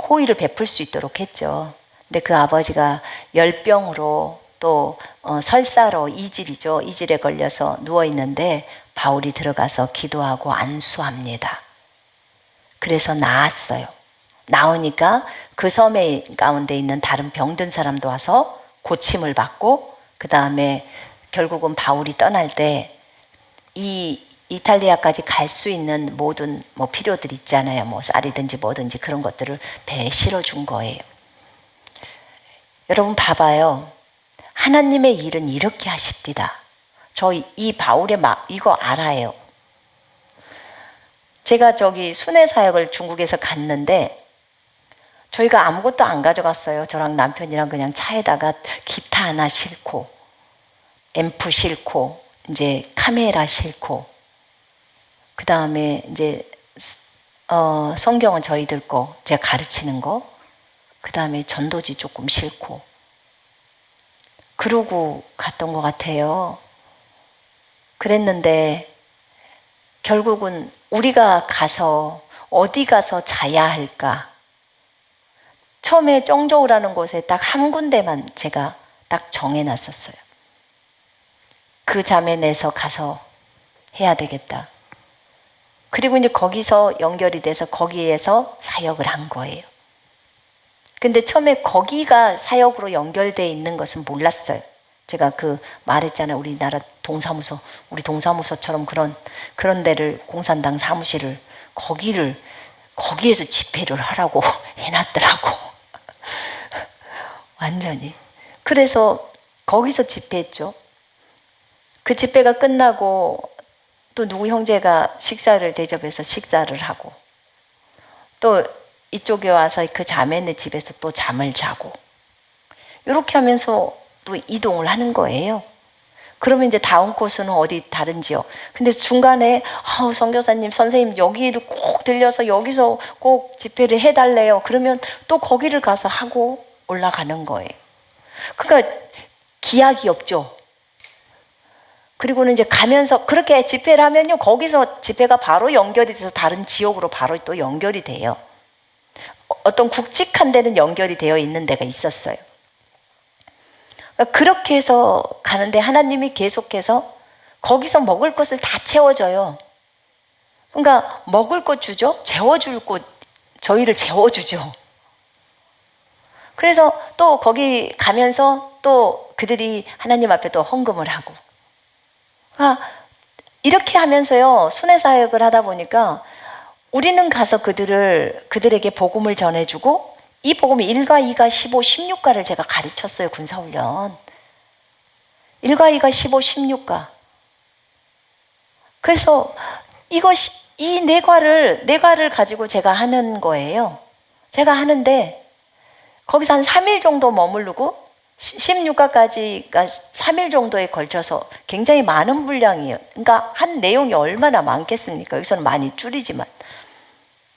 호의를 베풀 수 있도록 했죠. 근데 그 아버지가 열병으로 또 설사로 이질에 걸려서 누워 있는데 바울이 들어가서 기도하고 안수합니다. 그래서 나았어요. 나오니까 그 섬에 가운데 있는 다른 병든 사람도 와서 고침을 받고, 그 다음에 결국은 바울이 떠날 때 이 이탈리아까지 갈 수 있는 모든 뭐 필요들 있잖아요. 뭐 쌀이든지 뭐든지 그런 것들을 배에 실어준 거예요. 여러분 봐봐요. 하나님의 일은 이렇게 하십니다. 저 이 바울의 이거 알아요. 제가 저기 순회 사역을 중국에서 갔는데 저희가 아무것도 안 가져갔어요. 저랑 남편이랑 그냥 차에다가 기타 하나 싣고 앰프 싣고 이제 카메라 싣고 그 다음에 이제 성경은 저희들 거 제가 가르치는 거 그 다음에 전도지 조금 싣고 그러고 갔던 것 같아요. 그랬는데 결국은 우리가 가서 어디 가서 자야 할까? 처음에 정저우라는 곳에 딱 한 군데만 제가 딱 정해놨었어요. 그 잠에 내서 가서 해야 되겠다. 그리고 이제 거기서 연결이 돼서 거기에서 사역을 한 거예요. 근데 처음에 거기가 사역으로 연결되어 있는 것은 몰랐어요. 제가 그 말했잖아요. 우리나라 동사무소, 우리 동사무소처럼 그런 데를 공산당 사무실을 거기에서 집회를 하라고 해놨더라고. 완전히. 그래서 거기서 집회했죠. 그 집회가 끝나고 또 누구 형제가 식사를 대접해서 식사를 하고 또 이쪽에 와서 그 자매네 집에서 또 잠을 자고 이렇게 하면서 또 이동을 하는 거예요. 그러면 이제 다음 코스는 어디 다른 지역. 근데 중간에 선교사님 선생님 여기를 꼭 들려서 여기서 꼭 집회를 해달래요. 그러면 또 거기를 가서 하고 올라가는 거예요. 그러니까 기약이 없죠. 그리고는 이제 가면서 그렇게 집회를 하면요 거기서 집회가 바로 연결이 돼서 다른 지역으로 바로 또 연결이 돼요. 어떤 굵직한 데는 연결이 되어 있는 데가 있었어요. 그렇게 해서 가는데 하나님이 계속해서 거기서 먹을 것을 다 채워줘요. 그러니까 먹을 것 주죠. 재워줄 것, 저희를 재워주죠. 그래서 또 거기 가면서 또 그들이 하나님 앞에 또 헌금을 하고 이렇게 하면서요 순회 사역을 하다 보니까 우리는 가서 그들에게 복음을 전해주고 이 복음이 1가 2가 15, 16가를 제가 가르쳤어요. 군사훈련 1가 2가 15, 16가. 그래서 이 네 과를 가지고 제가 하는 거예요. 제가 하는데 거기서 한 3일 정도 머무르고 16가까지가 3일 정도에 걸쳐서 굉장히 많은 분량이에요. 그러니까 한 내용이 얼마나 많겠습니까? 여기서는 많이 줄이지만.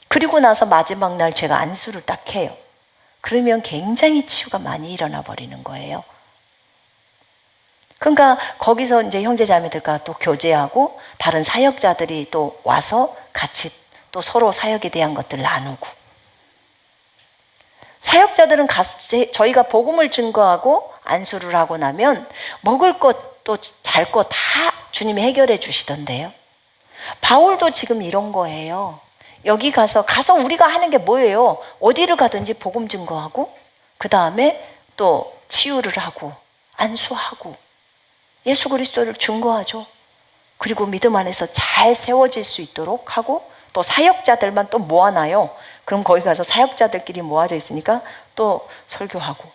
그리고 나서 마지막 날 제가 안수를 딱 해요. 그러면 굉장히 치유가 많이 일어나 버리는 거예요. 그러니까 거기서 이제 형제자매들과 또 교제하고 다른 사역자들이 또 와서 같이 또 서로 사역에 대한 것들을 나누고 사역자들은 저희가 복음을 증거하고 안수를 하고 나면 먹을 것 또 잘 것 다 주님이 해결해 주시던데요. 바울도 지금 이런 거예요. 여기 가서 우리가 하는 게 뭐예요? 어디를 가든지 복음 증거하고 그 다음에 또 치유를 하고 안수하고 예수 그리스도를 증거하죠. 그리고 믿음 안에서 잘 세워질 수 있도록 하고 또 사역자들만 또 모아놔요. 그럼 거기 가서 사역자들끼리 모아져 있으니까 또 설교하고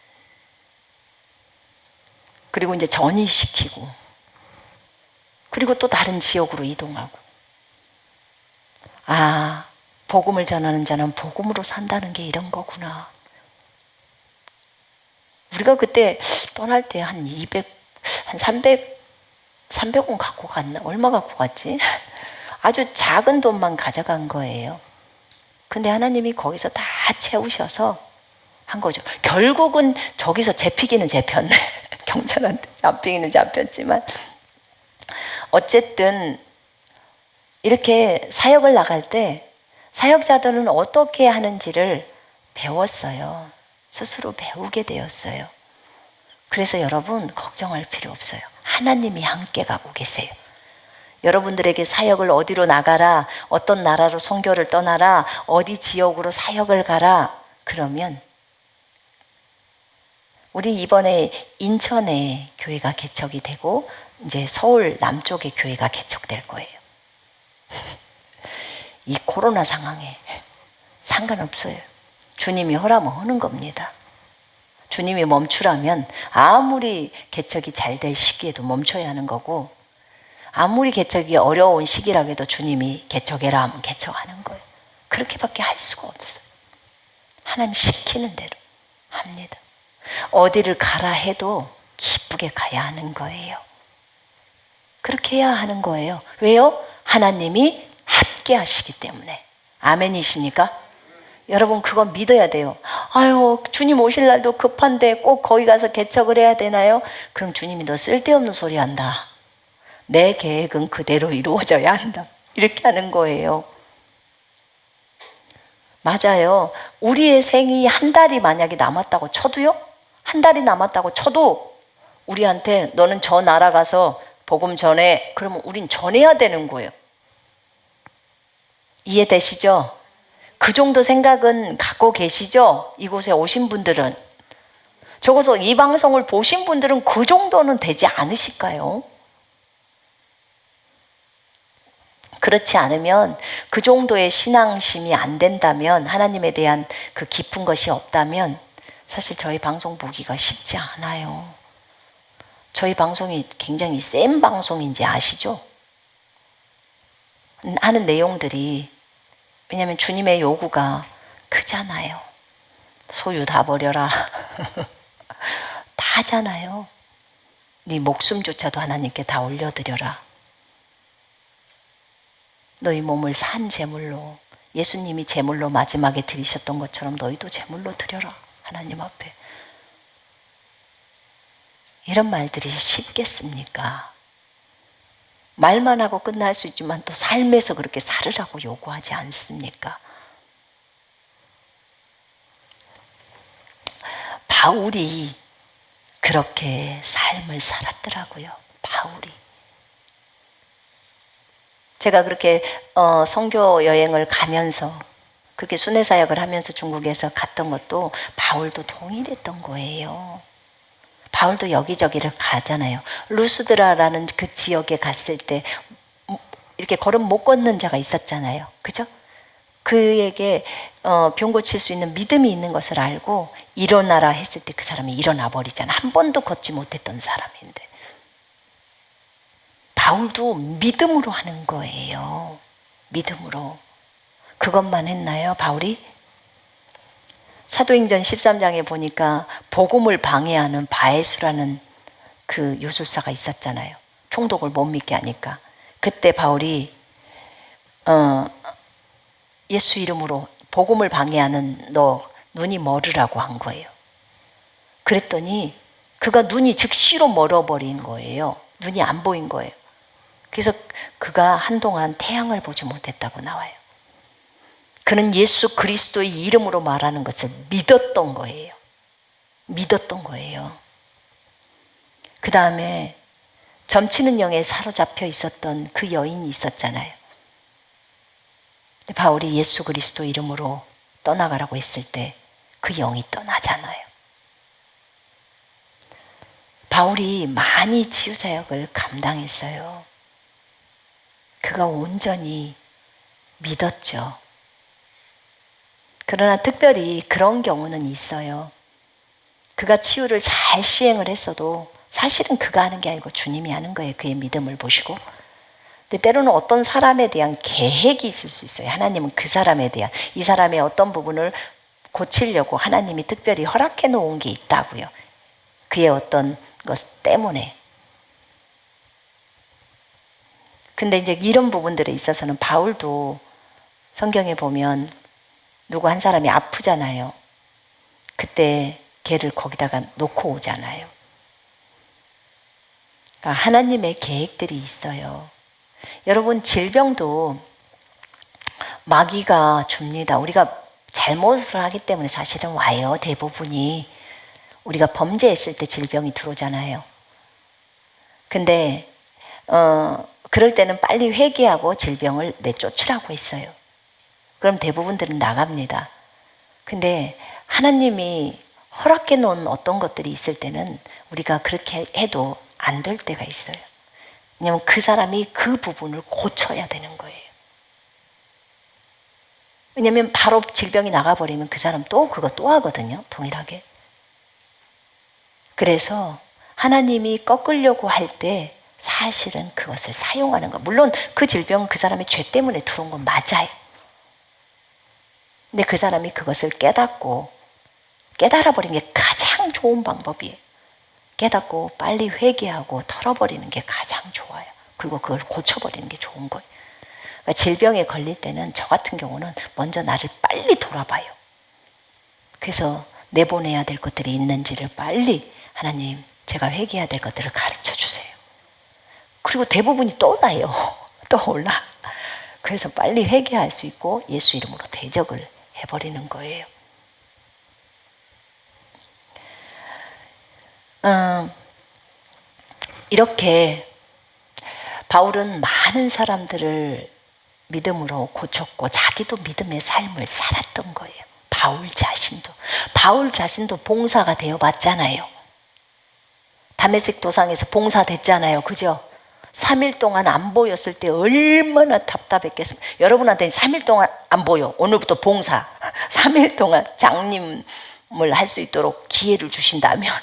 그리고 이제 전이시키고 그리고 또 다른 지역으로 이동하고 복음을 전하는 자는 복음으로 산다는 게 이런 거구나. 우리가 그때 떠날 때 한 300원 갖고 갔나? 얼마 갖고 갔지? 아주 작은 돈만 가져간 거예요. 근데 하나님이 거기서 다 채우셔서 한 거죠. 결국은 저기서 잡히기는 잡혔네. 경찰한테 잡히기는 잡혔지만 어쨌든 이렇게 사역을 나갈 때 사역자들은 어떻게 하는지를 배웠어요. 스스로 배우게 되었어요. 그래서 여러분 걱정할 필요 없어요. 하나님이 함께 가고 계세요. 여러분들에게 사역을 어디로 나가라, 어떤 나라로 선교를 떠나라, 어디 지역으로 사역을 가라 그러면 우리 이번에 인천에 교회가 개척이 되고 이제 서울 남쪽에 교회가 개척될 거예요. 이 코로나 상황에 상관없어요. 주님이 허라면 하는 겁니다. 주님이 멈추라면 아무리 개척이 잘 될 시기에도 멈춰야 하는 거고, 아무리 개척이 어려운 시기라고 해도 주님이 개척해라 하면 개척하는 거예요. 그렇게밖에 할 수가 없어요. 하나님 시키는 대로 합니다. 어디를 가라 해도 기쁘게 가야 하는 거예요. 그렇게 해야 하는 거예요. 왜요? 하나님이 함께 하시기 때문에. 아멘이십니까? 여러분 그건 믿어야 돼요. 아유, 주님 오실 날도 급한데 꼭 거기 가서 개척을 해야 되나요? 그럼 주님이 너 쓸데없는 소리 한다. 내 계획은 그대로 이루어져야 한다. 이렇게 하는 거예요. 맞아요. 우리의 생이 한 달이 만약에 남았다고 쳐도요? 한 달이 남았다고 쳐도 우리한테 너는 저 나라 가서 복음 전해. 그러면 우린 전해야 되는 거예요. 이해되시죠? 그 정도 생각은 갖고 계시죠? 이곳에 오신 분들은. 적어서 이 방송을 보신 분들은 그 정도는 되지 않으실까요? 그렇지 않으면, 그 정도의 신앙심이 안 된다면, 하나님에 대한 그 깊은 것이 없다면 사실 저희 방송 보기가 쉽지 않아요. 저희 방송이 굉장히 센 방송인지 아시죠? 하는 내용들이, 왜냐하면 주님의 요구가 크잖아요. 소유 다 버려라. 다 하잖아요. 네 목숨조차도 하나님께 다 올려드려라. 너희 몸을 산 제물로, 예수님이 제물로 마지막에 드리셨던 것처럼 너희도 제물로 드려라. 하나님 앞에. 이런 말들이 쉽겠습니까? 말만 하고 끝날 수 있지만 또 삶에서 그렇게 살으라고 요구하지 않습니까? 바울이 그렇게 삶을 살았더라고요. 바울이. 제가 그렇게 선교 여행을 가면서, 그렇게 순회 사역을 하면서 중국에서 갔던 것도 바울도 동일했던 거예요. 바울도 여기저기를 가잖아요. 루스드라라는 그 지역에 갔을 때 이렇게 걸음 못 걷는 자가 있었잖아요. 그죠? 그에게 병 고칠 수 있는 믿음이 있는 것을 알고 일어나라 했을 때 그 사람이 일어나 버리잖아요. 한 번도 걷지 못했던 사람인데. 바울도 믿음으로 하는 거예요. 믿음으로. 그것만 했나요, 바울이? 사도행전 13장에 보니까 복음을 방해하는 바에수라는 그 요술사가 있었잖아요. 총독을 못 믿게 하니까. 그때 바울이 예수 이름으로 복음을 방해하는 너 눈이 멀으라고 한 거예요. 그랬더니 그가 눈이 즉시로 멀어버린 거예요. 눈이 안 보인 거예요. 그래서 그가 한동안 태양을 보지 못했다고 나와요. 그는 예수 그리스도의 이름으로 말하는 것을 믿었던 거예요. 믿었던 거예요. 그 다음에 점치는 영에 사로잡혀 있었던 그 여인이 있었잖아요. 바울이 예수 그리스도 이름으로 떠나가라고 했을 때 그 영이 떠나잖아요. 바울이 많이 치유사역을 감당했어요. 그가 온전히 믿었죠. 그러나 특별히 그런 경우는 있어요. 그가 치유를 잘 시행을 했어도 사실은 그가 하는 게 아니고 주님이 하는 거예요. 그의 믿음을 보시고. 근데 때로는 어떤 사람에 대한 계획이 있을 수 있어요. 하나님은 그 사람에 대한, 이 사람의 어떤 부분을 고치려고 하나님이 특별히 허락해 놓은 게 있다고요. 그의 어떤 것 때문에. 근데 이제 이런 부분들에 있어서는 바울도 성경에 보면 누구 한 사람이 아프잖아요. 그때 걔를 거기다가 놓고 오잖아요. 그러니까 하나님의 계획들이 있어요. 여러분, 질병도 마귀가 줍니다. 우리가 잘못을 하기 때문에 사실은 와요. 대부분이. 우리가 범죄했을 때 질병이 들어오잖아요. 근데 그럴 때는 빨리 회개하고 질병을 내쫓으라고 했어요. 그럼 대부분들은 나갑니다. 근데 하나님이 허락해 놓은 어떤 것들이 있을 때는 우리가 그렇게 해도 안 될 때가 있어요. 왜냐하면 그 사람이 그 부분을 고쳐야 되는 거예요. 왜냐하면 바로 질병이 나가버리면 그 사람 또 그거 또 하거든요. 동일하게. 그래서 하나님이 꺾으려고 할 때 사실은 그것을 사용하는 거. 물론 그 질병은 그 사람의 죄 때문에 들어온 건 맞아요. 근데 그 사람이 그것을 깨닫고 깨달아버리는 게 가장 좋은 방법이에요. 깨닫고 빨리 회개하고 털어버리는 게 가장 좋아요. 그리고 그걸 고쳐버리는 게 좋은 거예요. 그러니까 질병에 걸릴 때는 저 같은 경우는 먼저 나를 빨리 돌아봐요. 그래서 내보내야 될 것들이 있는지를 빨리 하나님 제가 회개해야 될 것들을 가르쳐 주세요. 그리고 대부분이 떠올라요. 떠올라. 그래서 빨리 회개할 수 있고 예수 이름으로 대적을 해버리는 거예요. 이렇게 바울은 많은 사람들을 믿음으로 고쳤고 자기도 믿음의 삶을 살았던 거예요. 바울 자신도 봉사가 되어봤잖아요. 다메섹 도상에서 봉사됐잖아요. 그죠? 3일 동안 안 보였을 때 얼마나 답답했겠습니까? 여러분한테는 3일 동안 안 보여. 오늘부터 봉사. 3일 동안 장님을 할 수 있도록 기회를 주신다면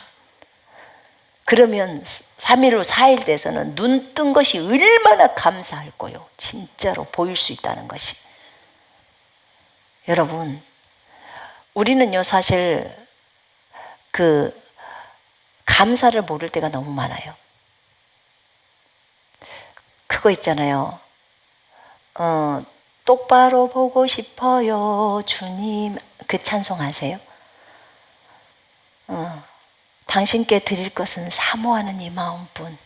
그러면 3일 후 4일 돼서는 눈 뜬 것이 얼마나 감사할 거요. 진짜로 보일 수 있다는 것이. 여러분, 우리는요 사실 그 감사를 모를 때가 너무 많아요. 그거 있잖아요. 똑바로 보고 싶어요 주님. 그 찬송 아세요? 당신께 드릴 것은 사모하는 이 마음뿐.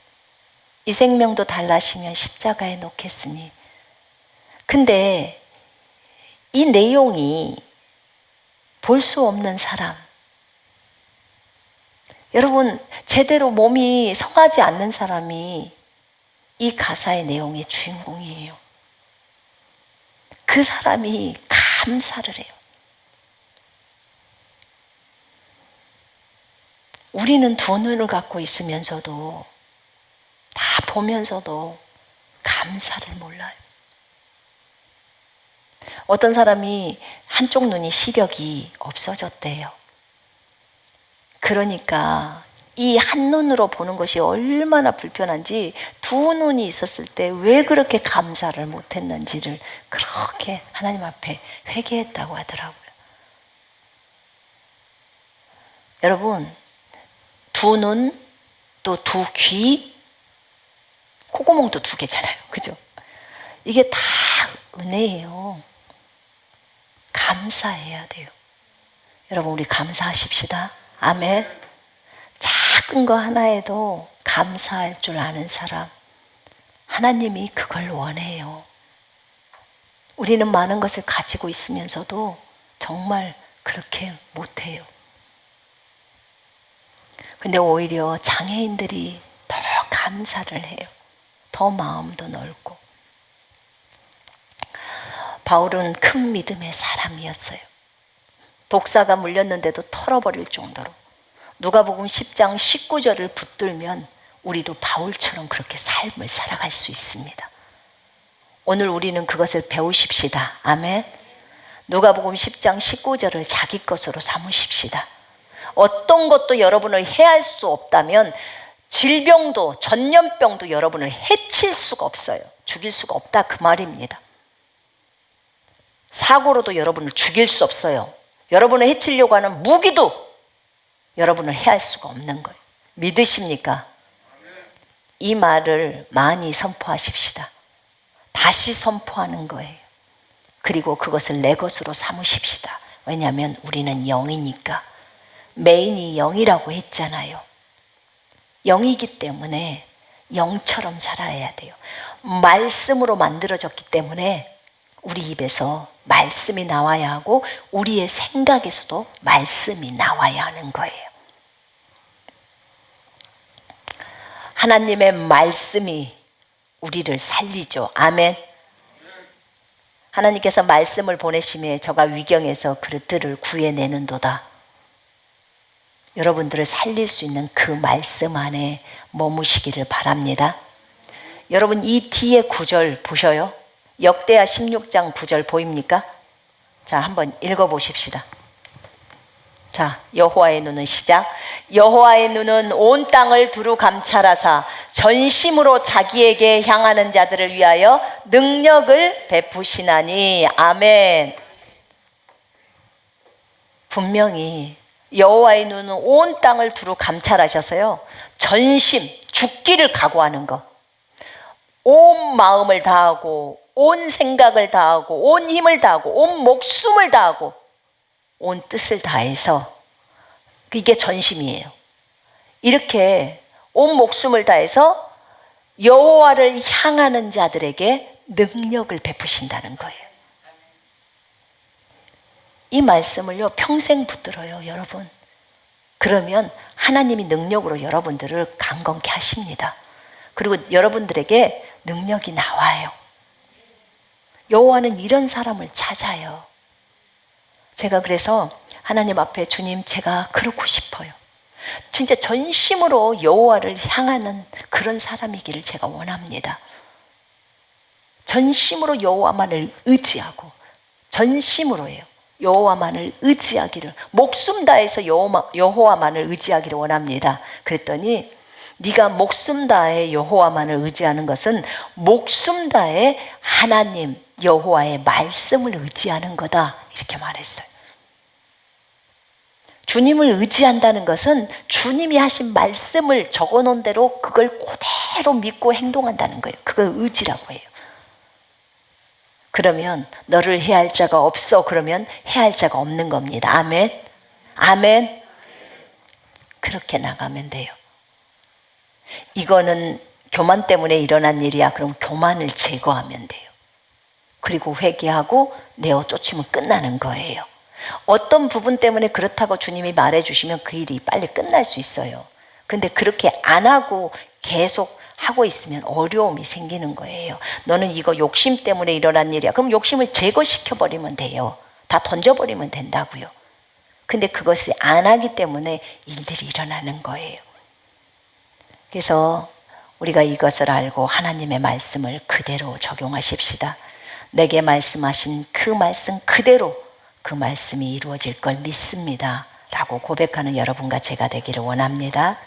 이 생명도 달라시면 십자가에 놓겠으니. 근데 이 내용이 볼 수 없는 사람, 여러분 제대로 몸이 성하지 않는 사람이 이 가사의 내용의 주인공이에요. 그 사람이 감사를 해요. 우리는 두 눈을 갖고 있으면서도 다 보면서도 감사를 몰라요. 어떤 사람이 한쪽 눈이 시력이 없어졌대요. 그러니까 이 한 눈으로 보는 것이 얼마나 불편한지 두 눈이 있었을 때 왜 그렇게 감사를 못했는지를 그렇게 하나님 앞에 회개했다고 하더라고요. 여러분, 두 눈, 또 두 귀, 콧구멍도 두 개잖아요. 그죠? 이게 다 은혜예요. 감사해야 돼요. 여러분, 우리 감사하십시다. 아멘. 작은 거 하나에도 감사할 줄 아는 사람, 하나님이 그걸 원해요. 우리는 많은 것을 가지고 있으면서도 정말 그렇게 못해요. 근데 오히려 장애인들이 더 감사를 해요. 더 마음도 넓고. 바울은 큰 믿음의 사람이었어요. 독사가 물렸는데도 털어버릴 정도로. 누가복음 10장 19절을 붙들면 우리도 바울처럼 그렇게 삶을 살아갈 수 있습니다. 오늘 우리는 그것을 배우십시다. 아멘. 누가복음 10장 19절을 자기 것으로 삼으십시다. 어떤 것도 여러분을 해할 수 없다면 질병도 전염병도 여러분을 해칠 수가 없어요. 죽일 수가 없다 그 말입니다. 사고로도 여러분을 죽일 수 없어요. 여러분을 해치려고 하는 무기도 여러분을 해할 수가 없는 거예요. 믿으십니까? 이 말을 많이 선포하십시다. 다시 선포하는 거예요. 그리고 그것을 내 것으로 삼으십시다. 왜냐하면 우리는 영이니까. 메인이 영이라고 했잖아요. 영이기 때문에 영처럼 살아야 돼요. 말씀으로 만들어졌기 때문에 우리 입에서 말씀이 나와야 하고 우리의 생각에서도 말씀이 나와야 하는 거예요. 하나님의 말씀이 우리를 살리죠. 아멘. 하나님께서 말씀을 보내심에 저가 위경에서 그들을 구해내는도다. 여러분들을 살릴 수 있는 그 말씀 안에 머무시기를 바랍니다. 여러분 이 뒤에 구절 보셔요. 역대하 16장 9절 보입니까? 자, 한번 읽어보십시다. 자, 여호와의 눈은 시작. 여호와의 눈은 온 땅을 두루 감찰하사 전심으로 자기에게 향하는 자들을 위하여 능력을 베푸시나니. 아멘. 분명히 여호와의 눈은 온 땅을 두루 감찰하셔서요, 전심, 죽기를 각오하는 거, 온 마음을 다하고 온 생각을 다하고 온 힘을 다하고 온 목숨을 다하고 온 뜻을 다해서, 이게 전심이에요. 이렇게 온 목숨을 다해서 여호와를 향하는 자들에게 능력을 베푸신다는 거예요. 이 말씀을요, 평생 붙들어요, 여러분. 그러면 하나님이 능력으로 여러분들을 강건케 하십니다. 그리고 여러분들에게 능력이 나와요. 여호와는 이런 사람을 찾아요. 제가 그래서 하나님 앞에, 주님, 제가 그렇고 싶어요. 진짜 전심으로 여호와를 향하는 그런 사람이기를 제가 원합니다. 전심으로 여호와만을 의지하고, 전심으로예요. 여호와만을 의지하기를, 목숨 다해서 여호와만을 의지하기를 원합니다. 그랬더니 네가 목숨 다해 여호와만을 의지하는 것은 목숨 다해 하나님 여호와의 말씀을 의지하는 거다, 이렇게 말했어요. 주님을 의지한다는 것은 주님이 하신 말씀을 적어놓은 대로 그걸 그대로 믿고 행동한다는 거예요. 그걸 의지라고 해요. 그러면 너를 해할 자가 없어, 그러면 해할 자가 없는 겁니다. 아멘. 아멘. 그렇게 나가면 돼요. 이거는 교만 때문에 일어난 일이야. 그럼 교만을 제거하면 돼요. 그리고 회개하고 내어 쫓으면 끝나는 거예요. 어떤 부분 때문에 그렇다고 주님이 말해주시면 그 일이 빨리 끝날 수 있어요. 근데 그렇게 안 하고 계속 하고 있으면 어려움이 생기는 거예요. 너는 이거 욕심 때문에 일어난 일이야. 그럼 욕심을 제거시켜버리면 돼요. 다 던져버리면 된다고요. 근데 그것을 안 하기 때문에 일들이 일어나는 거예요. 그래서 우리가 이것을 알고 하나님의 말씀을 그대로 적용하십시다. 내게 말씀하신 그 말씀 그대로 그 말씀이 이루어질 걸 믿습니다 라고 고백하는 여러분과 제가 되기를 원합니다.